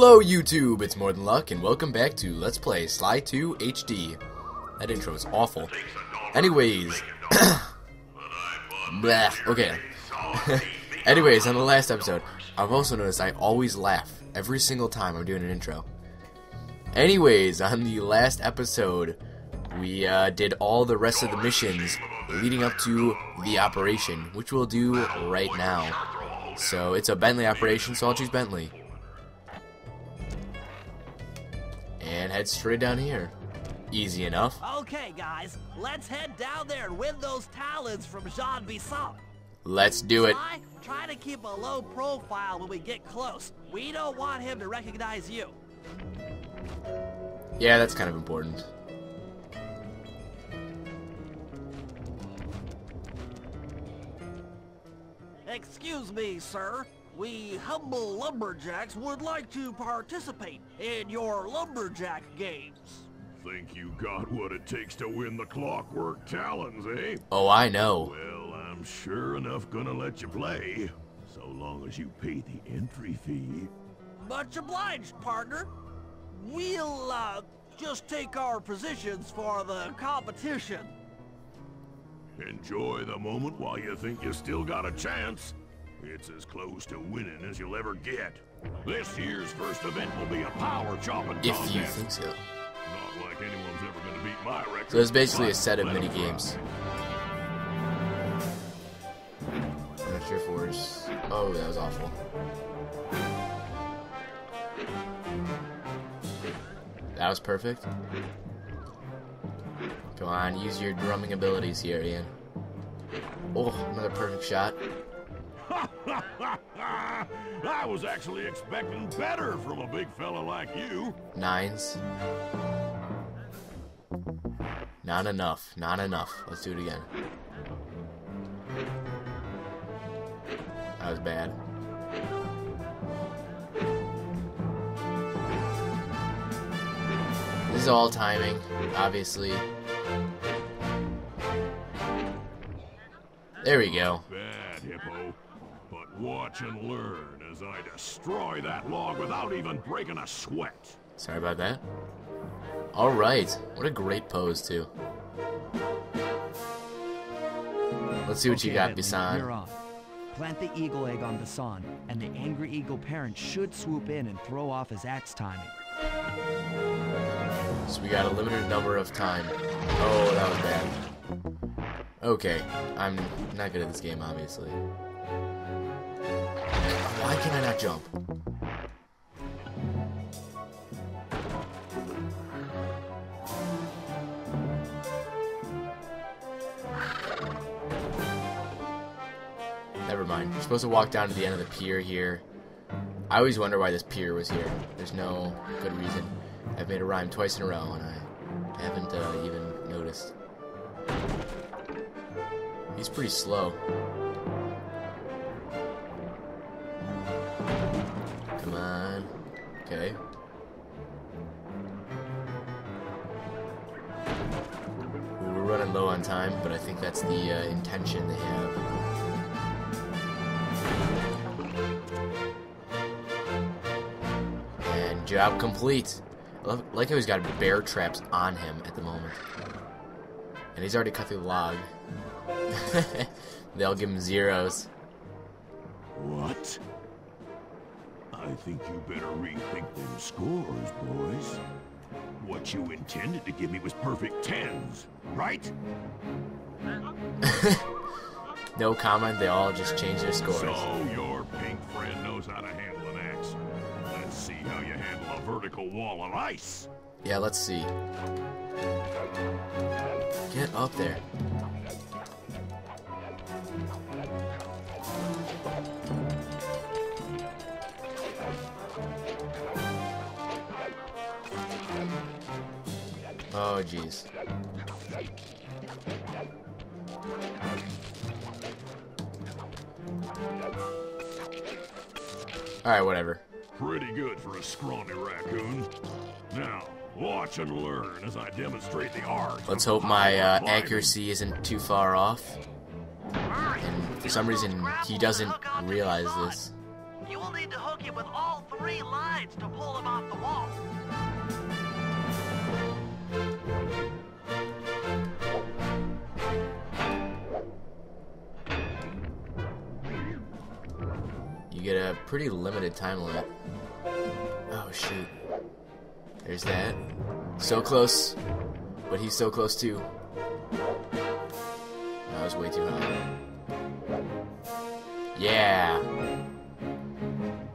Hello YouTube, it's MoreThanLuck, and welcome back to Let's Play Sly 2 HD. That intro is awful. Anyways, blah, okay. Anyways, on the last episode, I've also noticed I always laugh every single time I'm doing an intro. Anyways, on the last episode, we did all the rest of the missions leading up to the operation, which we'll do right now. So it's a Bentley operation, so I'll choose Bentley. And head straight down here. Easy enough. Okay, guys, let's head down there and win those talons from Jean Bison. Let's do it. Sly, try to keep a low profile when we get close. We don't want him to recognize you. Yeah, that's kind of important. Excuse me, sir. We humble lumberjacks would like to participate in your lumberjack games. Think you got what it takes to win the Clockwork Talons, eh? Oh, I know. Well, I'm sure enough gonna let you play, so long as you pay the entry fee. Much obliged, partner. We'll, just take our positions for the competition. Enjoy the moment while you think you still got a chance. It's as close to winning as you'll ever get. This year's first event will be a power chopping contest. If you think so. Not like anyone's ever gonna beat my record. So it's basically a set of mini games. Furniture Force. Oh, that was awful. That was perfect. Come on, use your drumming abilities here, Ian. Oh, another perfect shot. I was actually expecting better from a big fella like you. Nines. Not enough. Not enough. Let's do it again. That was bad. This is all timing, obviously. There we go. Bad, Hippo. But watch and learn as I destroy that log without even breaking a sweat. Sorry about that. Alright. What a great pose, too. Let's see what you got, Bison. You're on. Plant the eagle egg on Bison, and the angry eagle parent should swoop in and throw off his axe timing. So we got a limited number of time. Oh, that was bad. Okay. I'm not good at this game, obviously. Why can I not jump? Never mind. You're supposed to walk down to the end of the pier here. I always wonder why this pier was here. There's no good reason. I've made a rhyme twice in a row and I haven't even noticed. He's pretty slow. Come on. Okay. We're running low on time, but I think that's the intention they have. And job complete. Like how he's got bear traps on him at the moment. And he's already cut through the log. They'll give him zeros. What? I think you better rethink them scores, boys. What you intended to give me was perfect tens, right? No comment, they all just change their scores. So your pink friend knows how to handle an axe. Let's see how you handle a vertical wall of ice. Yeah, let's see. Get up there. Oh, jeez. Alright, whatever. Pretty good for a scrawny raccoon. Now, watch and learn as I demonstrate the art. Let's hope my accuracy isn't too far off. And for some reason, he doesn't realize this. You will need to hook him with all 3 lines to pull him off the wall. You get a pretty limited time limit. Oh shoot. There's that. So close. But he's so close too. That was way too high. Yeah.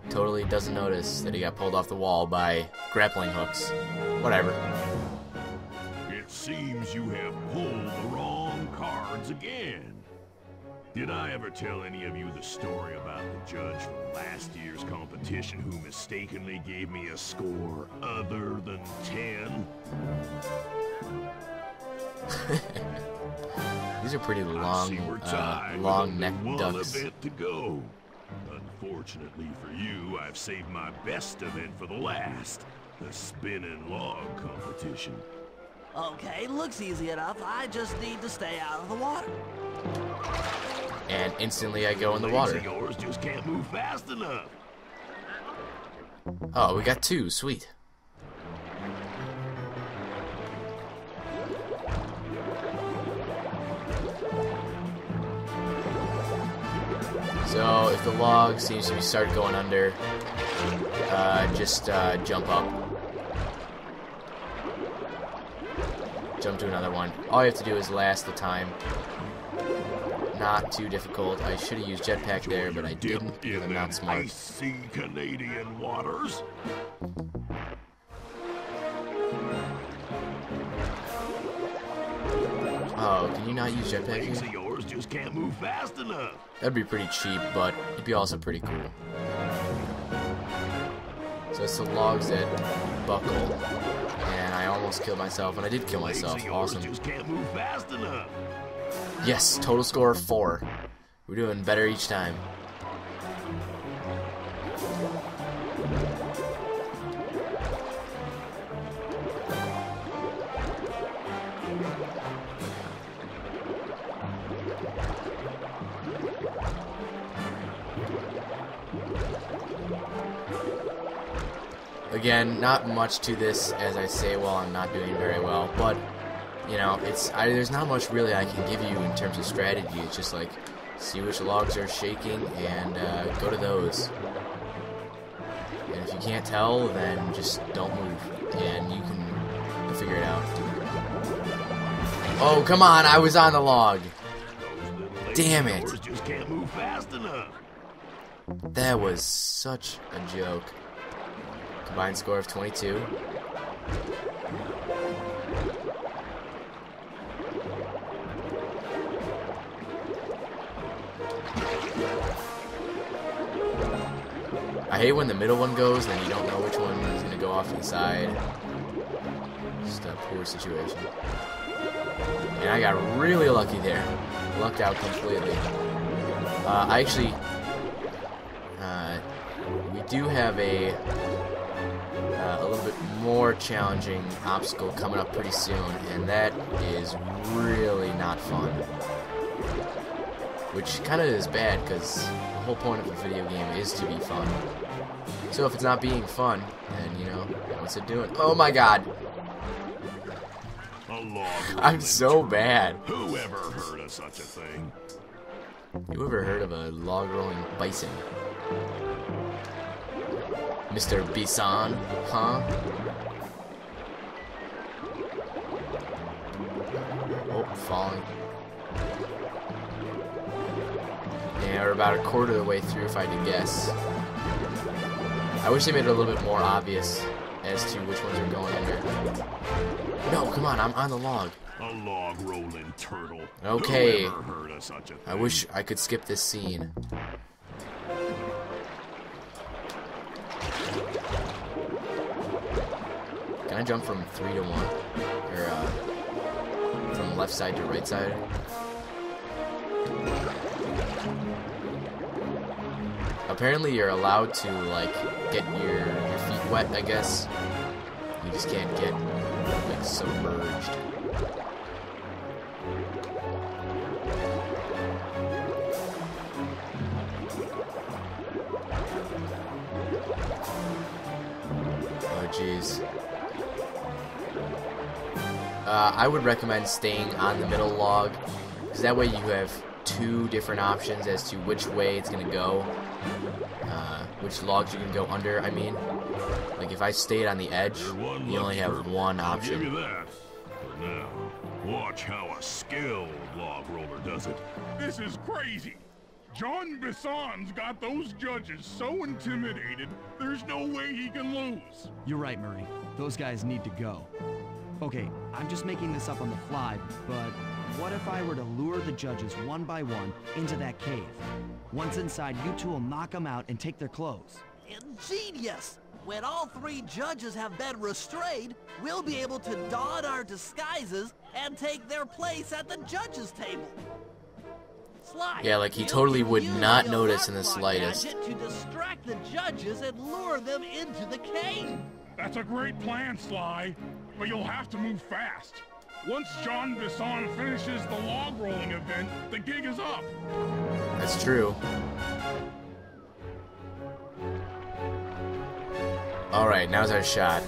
Totally doesn't notice that he got pulled off the wall by grappling hooks. Whatever. It seems you have pulled the wrong cards again. Did I ever tell any of you the story about the judge from last year's competition who mistakenly gave me a score other than 10? These are pretty long neck ducks. Event to go. Unfortunately for you, I've saved my best event for the last, the spinning log competition. Okay, looks easy enough. I just need to stay out of the water. And instantly I go in the water. Yours just can't move fast enough. Oh, we got 2. Sweet. So if the log seems to start going under, just jump up. Jump to another one. All you have to do is last the time. Not too difficult. I should have used jetpack there, but I didn't because I'm not smart. Icy Canadian waters. Oh, can you not use jetpack Legs here? of yours just can't move fast enough. That'd be pretty cheap, but it'd be also pretty cool. So it's the logs that buckle, and I almost killed myself, and I did kill myself. Awesome. Just can't move fast enough. Yes, total score of 4. We're doing better each time. Again, not much to this, as I say, while I'm not doing very well, but you know, there's not much really I can give you in terms of strategy. It's just like, see which logs are shaking and go to those. And if you can't tell, then just don't move, and you can figure it out. Oh, come on, I was on the log. Damn it. Just can't move fast enough. That was such a joke. Combined score of 22. I hate when the middle one goes and you don't know which one is going to go off to the side. Just a poor situation. And I got really lucky there. Lucked out completely. I actually... we do have a little bit more challenging obstacle coming up pretty soon, and that is really not fun. Which kind of is bad, because the whole point of a video game is to be fun. So if it's not being fun, then, you know, what's it doing? Oh my god! I'm so bad. Who ever heard of such a thing? You ever heard of a log-rolling bison? Mr. Bison, huh? Oh, falling. Yeah, we're about a quarter of the way through, if I had to guess. I wish they made it a little bit more obvious as to which ones are going under. No, come on, I'm on the log. A log-rolling turtle. Okay. Who ever heard of such a thing? I wish I could skip this scene. Can I jump from 3 to 1? Or, from left side to right side? Apparently you're allowed to, like, get your feet wet, I guess. You just can't get, like, submerged. Oh, jeez. I would recommend staying on the middle log, because that way you have two different options as to which way it's going to go. Which logs you can go under, I mean. Like, if I stayed on the edge, you only have one option. I'll give you that. For now, watch how a skilled log roller does it. This is crazy. Jean Bison's got those judges so intimidated, there's no way he can lose. You're right, Murray. Those guys need to go. Okay, I'm just making this up on the fly, but what if I were to lure the judges one by one into that cave? Once inside, you two will knock them out and take their clothes. Ingenious! When all three judges have been restrained, we'll be able to don our disguises and take their place at the judges' table. Sly, Yeah, like, he totally would not notice in the slightest. To distract the judges and lure them into the cave. That's a great plan, Sly, but you'll have to move fast. Once Jean Bison finishes the log rolling event, the gig is up. That's true. Alright, now's our shot.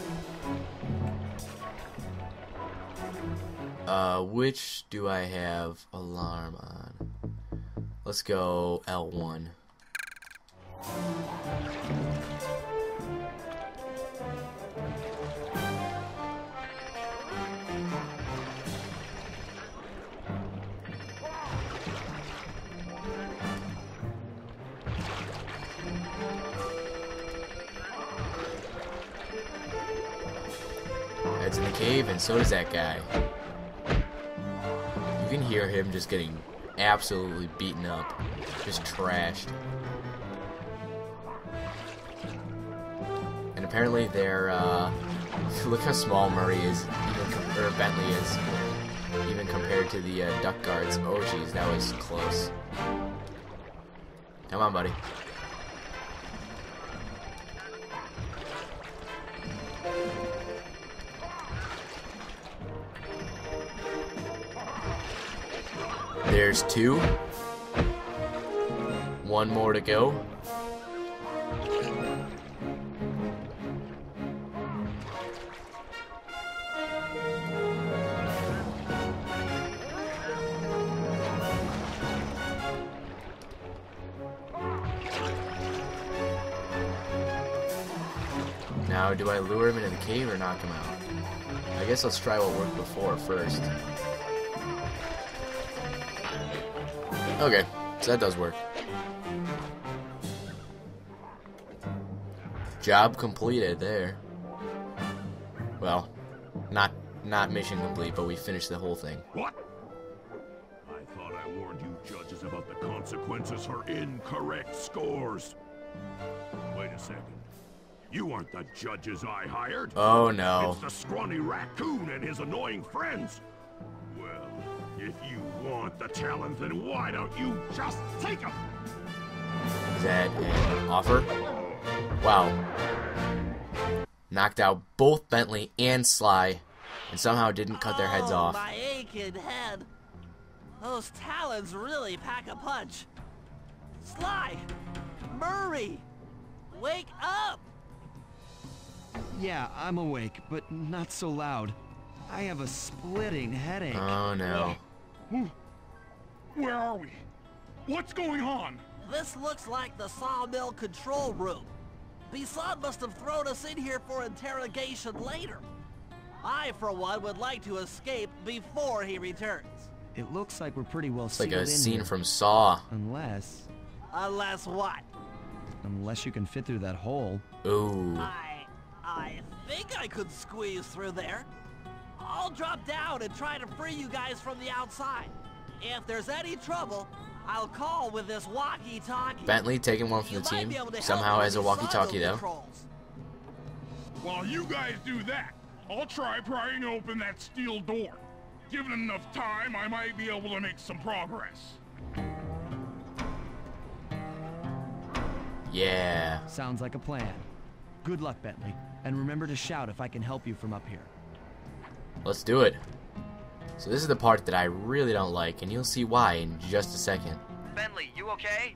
Which do I have alarm on? Let's go L1. Heads in the cave, and so does that guy. You can hear him just getting absolutely beaten up. Just trashed. And apparently they're, look how small Murray is, or Bentley is, even compared to the duck guards. Oh jeez, that was close. Come on, buddy. There's two. One more to go. Now, do I lure him into the cave or knock him out? I guess let's try what worked before first. Okay, so that does work. Job completed there. Well, not mission complete, but we finished the whole thing. What? I thought I warned you judges about the consequences for incorrect scores. Wait a second. You aren't the judges I hired. Oh no. It's the scrawny raccoon and his annoying friends. Well, if you want the talent, then why don't you just take them? Is that an offer? Wow. Knocked out both Bentley and Sly, and somehow didn't cut their heads off. My aching head. Those talons really pack a punch. Sly! Murray! Wake up! Yeah, I'm awake, but not so loud. I have a splitting headache. Oh no. Where are we? What's going on? This looks like the sawmill control room. Bison must have thrown us in here for interrogation later. I, for one, would like to escape before he returns. It looks like we're pretty well It's like sealed a in scene here. from Saw. Unless What? Unless you can fit through that hole. Ooh. I think I could squeeze through there. I'll drop down and try to free you guys from the outside. If there's any trouble, I'll call with this walkie-talkie. Bentley taking one from You the might team. be able to Somehow help has a with walkie-talkie though. controls. While you guys do that, I'll try prying open that steel door. Given enough time, I might be able to make some progress. Yeah. Sounds like a plan. Good luck, Bentley. And remember to shout if I can help you from up here. Let's do it. So this is the part that I really don't like, and you'll see why in just a second. Bentley, you okay?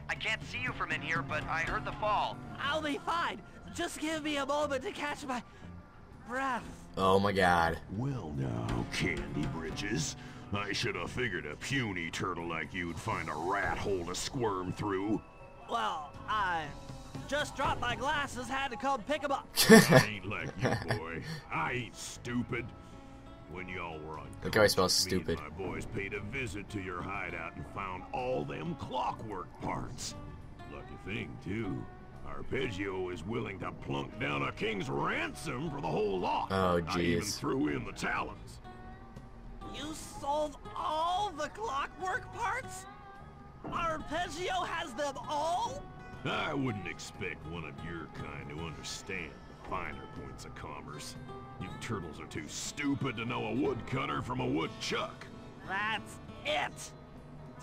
I can't see you from in here, but I heard the fall. I'll be fine. Just give me a moment to catch my breath. Oh my god. Well now, Candy Bridges. I should have figured a puny turtle like you'd find a rat hole to squirm through. Well, I just dropped my glasses, had to come pick them up. I ain't like you, boy. I ain't stupid. When y'all were on Look how he spells me and stupid. my boys paid a visit to your hideout and found all them clockwork parts. Lucky thing, too. Arpeggio is willing to plunk down a king's ransom for the whole lot. Oh, I even jeez. threw in the talons. You sold all the clockwork parts? Arpeggio has them all? I wouldn't expect one of your kind to understand the finer points of commerce. You turtles are too stupid to know a woodcutter from a woodchuck. That's it.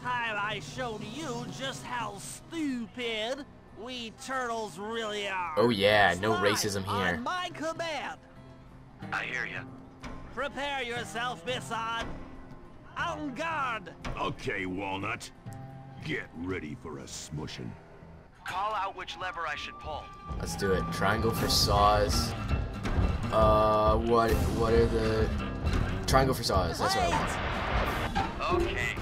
Time I showed you just how stupid we turtles really are. Oh yeah, no Slide racism here. On my command. I hear you. Prepare yourself, Bison. En garde. Okay, Walnut. Get ready for a smushing. Call out which lever I should pull. Let's do it. Triangle for saws. What are the... Triangle for saws, that's what I want. Okay.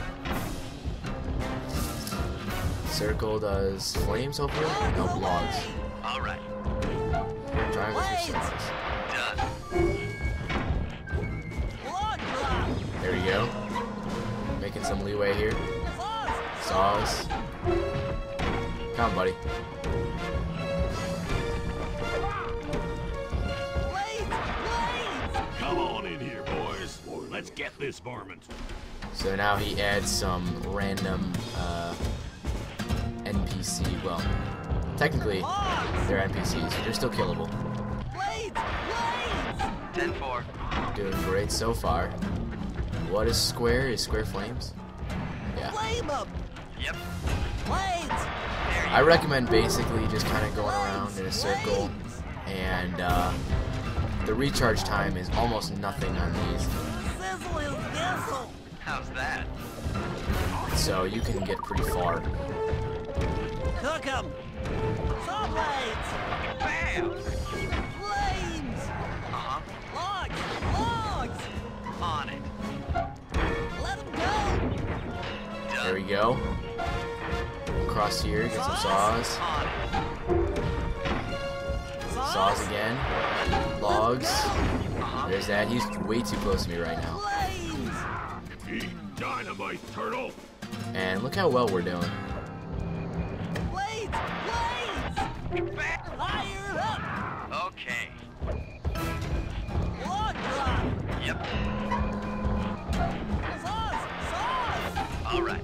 Circle does flames, hopefully? No, logs. All right. Triangle for saws. Done. Log drop. There we go. Making some leeway here. Saws. Come on, buddy. Come on in here, boys. Let's get this varmint. So now he adds some random NPC. Well, technically, they're NPCs. They're still killable. 10-4. Doing great so far. What is square? Is square flames? Yeah. Flame them. Yep. Blades. There you I recommend basically just kind of going around in a circle, and the recharge time is almost nothing on these, Sizzle is gizzle. How's that? so you can get pretty far. Cook 'em. Saw blades. Bam! Flames. Uh-huh. Logs. Logs. On it. Let 'em go. There we go. Across here, get some saws. On it. Saws again. Logs. Uh-huh. There's that. He's way too close to me right now. Flames. Eat dynamite, turtle. And look how well we're doing. Blades. Blades. Fire up. Okay. Log drop. Yep. Saws. Saws. All right.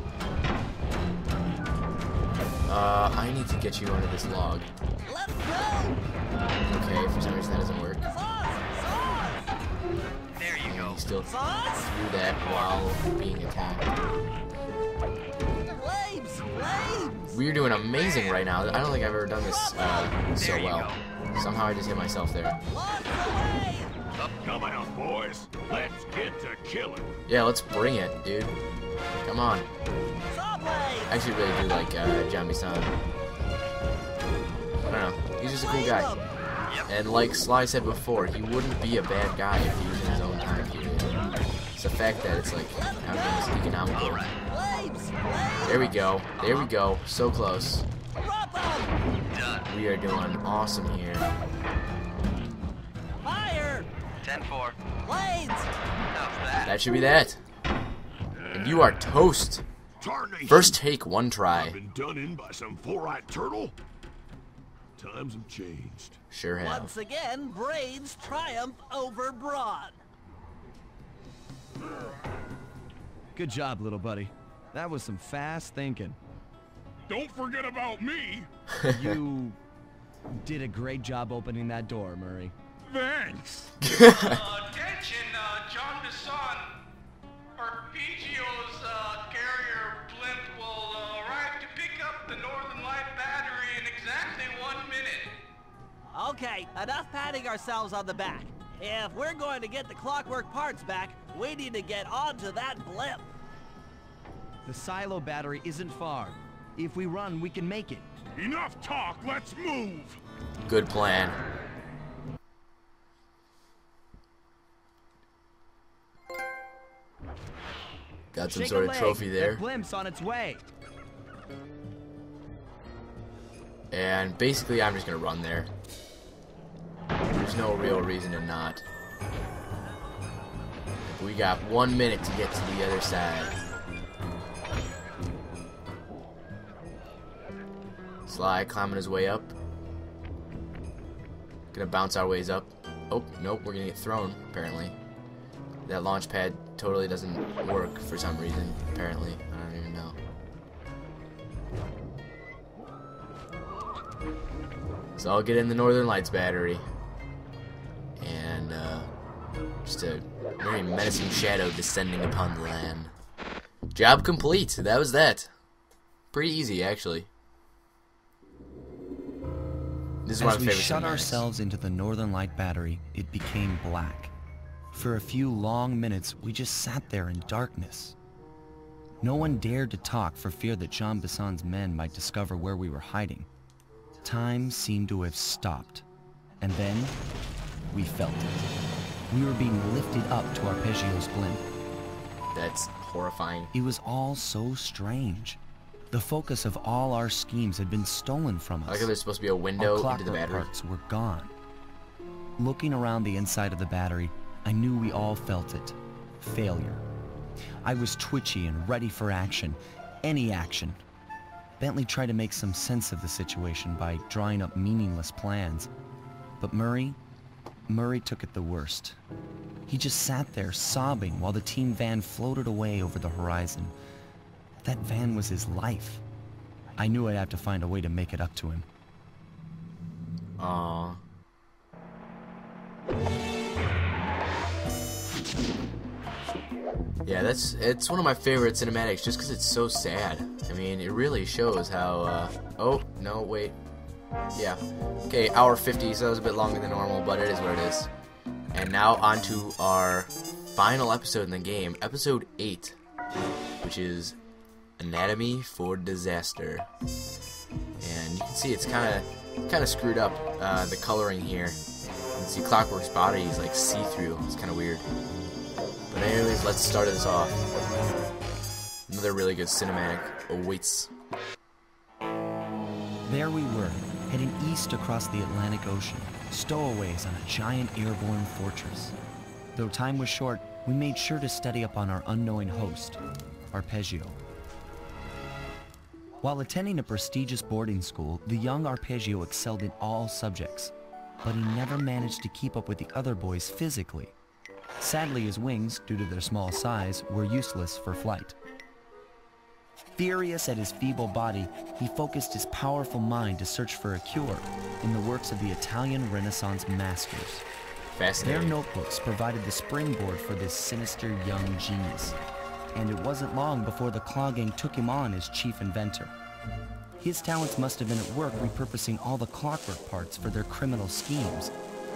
I need to get you under this log. Let 'em go. Okay, for some reason that doesn't work. Saws. Saws. There you go. He still Saws. threw that while being attacked. Flames. Flames. We're doing amazing right now. I don't think I've ever done this so There you well. Somehow I just hit myself there. Logs away. Come on, boys. Let's get to killing. Yeah, let's bring it, dude. Come on. Saw blades. I actually really do like Jean Bison. I don't know. He's just a cool guy. Yep. And like Sly said before, he wouldn't be a bad guy if he was in his own time period. It's the fact that it's like, how it's economical. All right. Flames. Flames. There we go. There we go. So close. Drop 'em. Done. We are doing awesome here. Fire. 10-4. Blades. How's that? That should be that. And you are toast. Tarnation. First take, one try. I've been done in by some four-eyed turtle. Times have changed. Sure have. Once again, Braids triumph over Brawn. Good job, little buddy. That was some fast thinking. Don't forget about me. You did a great job opening that door, Murray. Thanks. Attention, Jean Bison. Arpeggio's carrier blimp will arrive to pick up the Northern Light battery in exactly 1 minute. Okay, enough patting ourselves on the back. If we're going to get the clockwork parts back, we need to get onto that blimp. The silo battery isn't far. If we run, we can make it. Enough talk. Let's move. Good plan. Got some Shake sort a of leg. trophy there. That glimpse on its way. And basically, I'm just going to run there. There's no real reason to not. We got 1 minute to get to the other side. Sly climbing his way up. Gonna bounce our ways up. Oh, nope, we're gonna get thrown, apparently. That launch pad totally doesn't work for some reason, apparently. I don't even know. So I'll get in the Northern Lights battery. And, just a very menacing shadow descending upon the land. Job complete. That was that. Pretty easy, actually. This is one of my As we favorite shut cinematics. ourselves into the Northern Light battery, it became black. For a few long minutes, we just sat there in darkness. No one dared to talk for fear that Jean Bison's men might discover where we were hiding. Time seemed to have stopped. And then, we felt it. We were being lifted up to Arpeggio's blimp. That's horrifying. It was all so strange. The focus of all our schemes had been stolen from us. I like how there's supposed to be a Our window into the clockwork battery. parts were gone. Looking around the inside of the battery, I knew we all felt it. Failure. I was twitchy and ready for action. Any action. Bentley tried to make some sense of the situation by drawing up meaningless plans. But Murray took it the worst. He just sat there sobbing while the team van floated away over the horizon. That van was his life. I knew I'd have to find a way to make it up to him. Aww. Yeah, it's one of my favorite cinematics just because it's so sad. I mean, it really shows how, oh, no, wait. Yeah. Okay, hour 50, so that was a bit longer than normal, but it is what it is. And now on to our final episode in the game, episode 8, which is Anatomy for Disaster. And you can see it's kind of screwed up, the coloring here. You can see Clockwork's body is like see-through. It's kind of weird. But anyways, let's start this off. Another really good cinematic awaits. There we were, heading east across the Atlantic Ocean, stowaways on a giant airborne fortress. Though time was short, we made sure to study up on our unknowing host, Arpeggio. While attending a prestigious boarding school, the young Arpeggio excelled in all subjects, but he never managed to keep up with the other boys physically. Sadly, his wings, due to their small size, were useless for flight. Furious at his feeble body, he focused his powerful mind to search for a cure in the works of the Italian Renaissance masters. Their Fascinating. notebooks provided the springboard for this sinister young genius, and it wasn't long before the Claw Gang took him on as chief inventor. His talents must have been at work repurposing all the clockwork parts for their criminal schemes.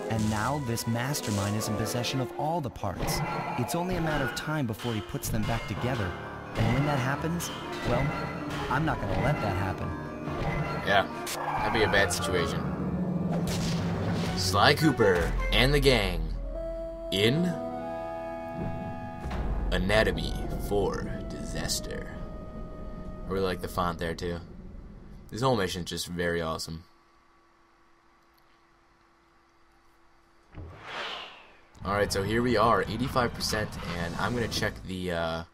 And now this mastermind is in possession of all the parts. It's only a matter of time before he puts them back together. And when that happens, well, I'm not gonna let that happen. Yeah, that'd be a bad situation. Sly Cooper and the gang in Anatomy for Disaster. I really like the font there too. This whole mission is just very awesome. Alright, so here we are, 85%, and I'm going to check the, I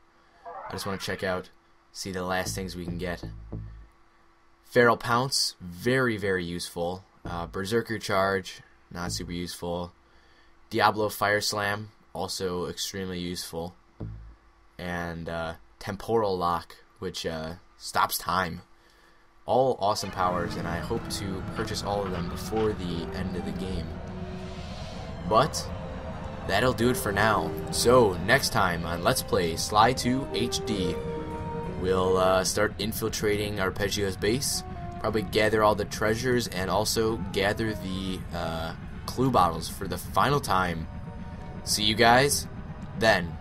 just want to check out, see the last things we can get. Feral Pounce, very, very useful. Berserker Charge, not super useful. Diablo Fire Slam, also extremely useful. And Temporal Lock, which stops time. All awesome powers, and I hope to purchase all of them before the end of the game. But that'll do it for now. So, next time on Let's Play Sly 2 HD, we'll start infiltrating Arpeggio's base, probably gather all the treasures, and also gather the clue bottles for the final time. See you guys then.